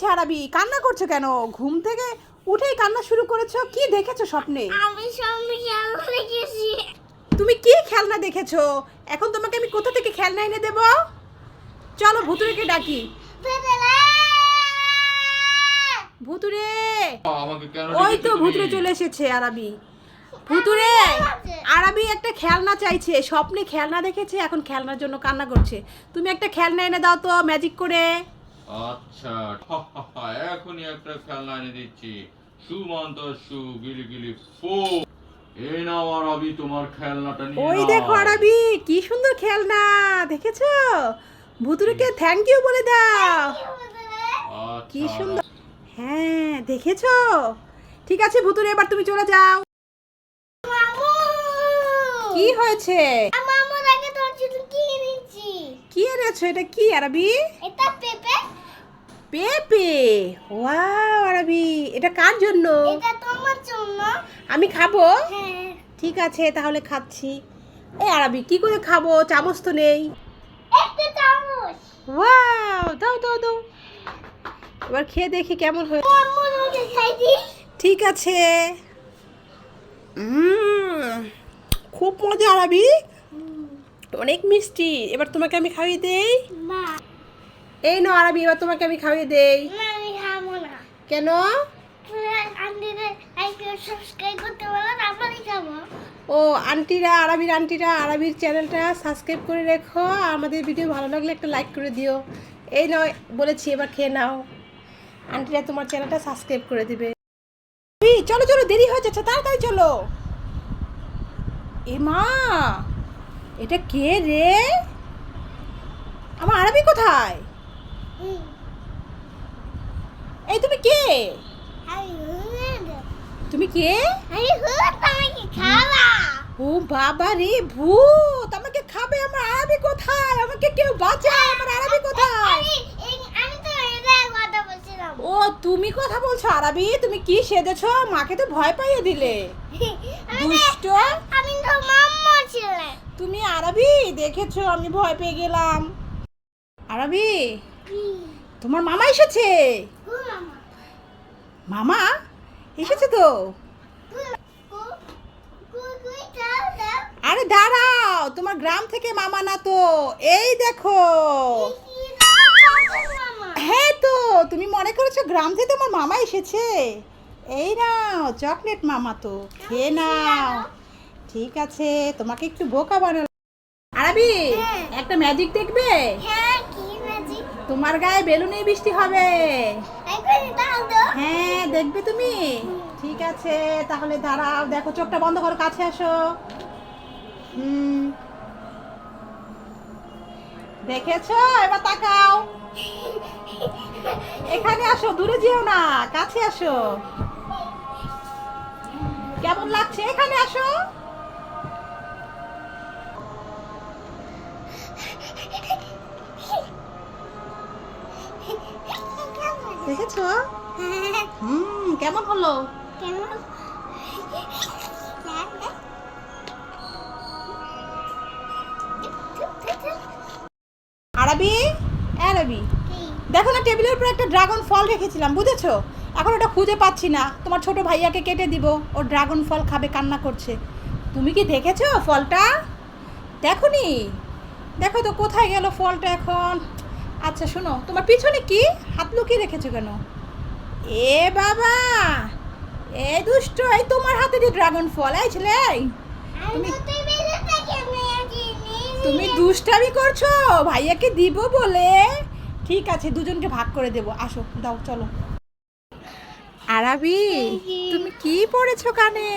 হয়েছে আরাবি? কান্না করছো কেন? ঘুম থেকে উঠেই কান্না শুরু করেছো? কি দেখেছো স্বপ্নে? আমি সামনে খেলনা দেখেছি। তুমি কি খেলনা দেখেছো? এখন তোমাকে আমি কোথা থেকে খেলনা এনে দেবো? চলো ভুতুড়েকে ডাকি। ভুতুড়ে, আমাকে কেন ওই ডেকেছো তো তুমি? ভুতুড়ে চলে এসেছে আরাবি। ভুতুড়ে, আরাবি একটা খেলনা চাইছে, স্বপ্নে খেলনা দেখেছে, এখন খেলনার জন্য কান্না করছে। তুমি একটা খেলনা এনে দাও তো ম্যাজিক করে। আচ্ছা এখনই একটা খেলনা এনে দিচ্ছি। সুমন্ত সু গিলি গিলি ফো। এই নাও আরবি, তোমার খেলনাটা নিয়ে ওই নাও। দেখো আরাবি, কি সুন্দর খেলনা দেখেছো? ভুতুড়েকে থ্যাংক ইউ বলে দাও। কি আচ্ছা সুন্দর, হ্যাঁ দেখেছো? ঠিক আছে ভুতুড়ে, এবার তুমি চলে যাও। কি হয়েছে? মামু আগে তোর জন্য কি এনেছি? কি এনেছো? এটা কি আরাবি? এটা পেঁপে। পেঁপে, ওয়াও আরাবি, এটা কার জন্য? এটা তোমার জন্য। আমি খাবো? হ্যাঁ। ঠিক আছে তাহলে খাচ্ছি। এই আরাবি কি করে খাবো? চামচ তো নেই। একটা চামচ। ওয়াও, দাও দাও দাও, এবার খেয়ে দেখি কেমন হয়ে। মামু আমাকে খাই দি। ঠিক আছে। খুব মজা আরাবি, অনেক মিষ্টি। এবার তোমাকে আমি খাইয়ে দেই। না, এই নাও আরাবি, এবার তোমাকে আমি খাইয়ে দেই। না আমি খাবো না। কেন? আন্টিরে লাইক সাবস্ক্রাইব করতে বলো, তারপরে খাবো। ও আন্টিরা, আরাবির চ্যানেলটা সাবস্ক্রাইব করে রেখো। আর আমাদের ভিডিও ভালো লাগলে একটা লাইক করে দিও। এই নয় বলেছি, এবার খেয়ে নাও। আন্টিরা তোমার চ্যানেলটা সাবস্ক্রাইব করে দিবে। এই, চলো চলো, দেরি হয়ে যাচ্ছে, তাড়াতাড়ি চলো। এ মা, এটা কে রে? আমার আরাবি কোথায়? এই তুমি কে? তুমি কে? কি খাওয়া? ও বাবা রে, ভূত আমাকে খাবে। আমার আরাবি কোথায়? আমাকে কেউ বাঁচাও, আমার আরাবি কোথায়? আমি তো এটাই কথা বলছিলাম। ও তুমি কথা বলছো আরাবি? তুমি কি সেজেছো? মাকে তো ভয় পাইয়ে দিলে, দুষ্ট। আমি তো মাম্মা ছিলাম। তুমি আরাবি দেখেছো, আমি ভয় পেয়ে গেলাম। আরাবি, তোমার মামা এসেছে। মামা এসেছে তো। আরে দাঁড়াও, তোমার গ্রাম থেকে মামা না তো, এই দেখো। হ্যাঁ তো, তুমি মনে করেছো গ্রাম থেকে তোমার মামা এসেছে। এই নাও চকলেট, মামা তো, খেয়ে নাও। ঠিক আছে, তোমাকে একটু বোকা বানালো। আরাবি, হ্যাঁ। একটা ম্যাজিক দেখবে? হ্যাঁ, কি ম্যাজিক? তোমার গায়ে বেলুনেই বৃষ্টি হবে। একবার দাও তো। হ্যাঁ দেখবে তুমি? ঠিক আছে তাহলে দাঁড়াও, দেখো, চোখটা বন্ধ করো, কাছে আসো। দেখেছো? এবার তাকাও। এখানে আসো, দূরে যেও না, কাছে আসো। কেমন লাগছে? এখানে আসো। দেখেছো? কেমন হলো? কেমন? আরাবি, আরাবি, দেখো না টেবিলের উপর একটা ড্রাগন ফল রেখেছিলাম, বুঝেছো? এখন ওটা খুঁজে পাচ্ছি না। তোমার ছোট ভাইয়াকে কেটে দিব, ও ড্রাগন ফল খাবে, কান্না করছে। তুমি কি দেখেছো ফলটা? দেখোনি? দেখো তো কোথায় গেল ফলটা এখন। আচ্ছা শোনো, তোমার পিছনে কি হাত লুকিয়ে রেখেছো কেন? এ বাবা, এ দুষ্ট, এই তোমার হাতে দিয়ে ড্রাগন ফল। এই ছেলে, তুমি দুষ্টামি করছো ভাইয়াকে দিব বলে। ঠিক আছে, দুজনকে ভাগ করে দেবো, আসো দাও, চলো। আরাবি, তুমি কি পড়েছো কানে?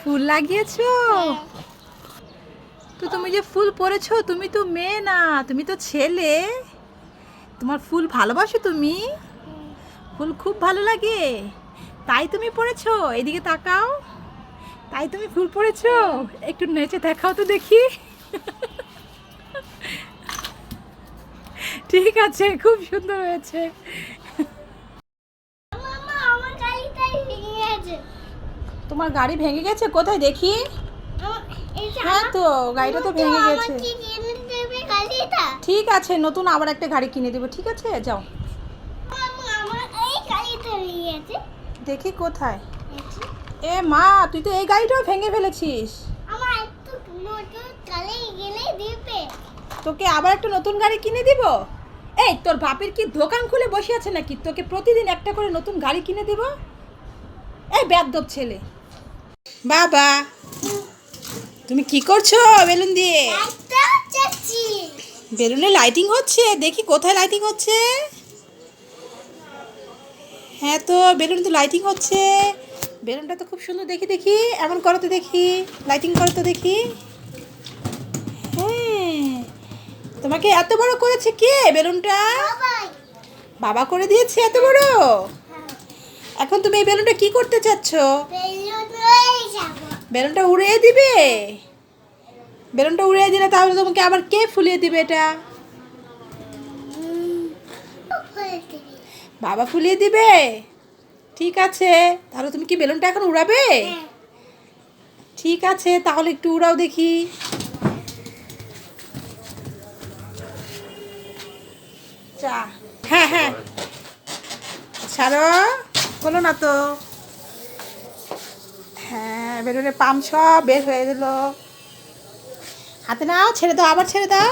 ফুল লাগিয়েছো? তো তুমি যে ফুল পরেছো, তুমি তো মেয়ে না, তুমি তো ছেলে। তোমার ফুল ভালোবাসো তুমি? ফুল খুব ভালো লাগে, তাই তুমি পরেছো? এদিকে তাকাও, তাই তুমি ফুল পরেছো? একটু নেচে দেখাও তো দেখি। ঠিক আছে, খুব সুন্দর হয়েছে। মামা, আমার গাড়িটাই ভেঙে গেছে। তোমার গাড়ি ভেঙে গেছে? কোথায় দেখি। এই যে হ্যাঁ তো, গাড়িটা তো ভেঙে আমার গেছে। কি কিনে দেবে গাড়িটা? ঠিক আছে, নতুন আবার একটা গাড়ি কিনে দেবো। ঠিক আছে, যাও। যে দেখি কোথায়। এই যে। এ মা, তুই তো এই গাড়িটাও ভেঙে ফেলেছিস। আমার একটু নতুন কালে গেলে দিবে। তোকে আবার একটা নতুন গাড়ি কিনে দিব? এই তোর বাপের কি দোকান খুলে বসে আছে নাকি তোকে প্রতিদিন একটা করে নতুন গাড়ি কিনে দিব? এই বেয়াদব ছেলে। বাবা, তুমি কি করছো বেলুন দিয়ে? একটা চাচি। বেলুনে লাইটিং হচ্ছে, দেখি কোথায় লাইটিং হচ্ছে। হ্যাঁ তো বেলুন তো লাইটিং হচ্ছে। বেলুনটা তো খুব সুন্দর, দেখি দেখি এমন করো তো দেখি, লাইটিং করো তো দেখি। হ্যাঁ, তোমাকে এত বড় করেছে কে বেলুনটা? বাবাই। বাবা করে দিয়েছে এত বড়। এখন তুমি এই বেলুনটা কি করতে চাচ্ছ? বেলুন লয়ে যাব। বেলুনটা উড়িয়ে দিবে? বেলুনটা উড়িয়ে দিলে তাহলে তোমাকে আবার কে ফুলিয়ে দিবে এটা? ফুলে দিবি। বাবা ফুলিয়ে দিবে? ঠিক আছে, তাহলে তুমি কি বেলুনটা এখন উড়াবে? হ্যাঁ। ঠিক আছে, তাহলে একটু উড়াও দেখি। চা। হ্যাঁ হ্যাঁ, ছাড়ো, হলো না তো। হ্যাঁ, বেলুনের পাম্প সব বের হয়ে গেল। হাতে নাও, ছেড়ে দাও, আবার ছেড়ে দাও।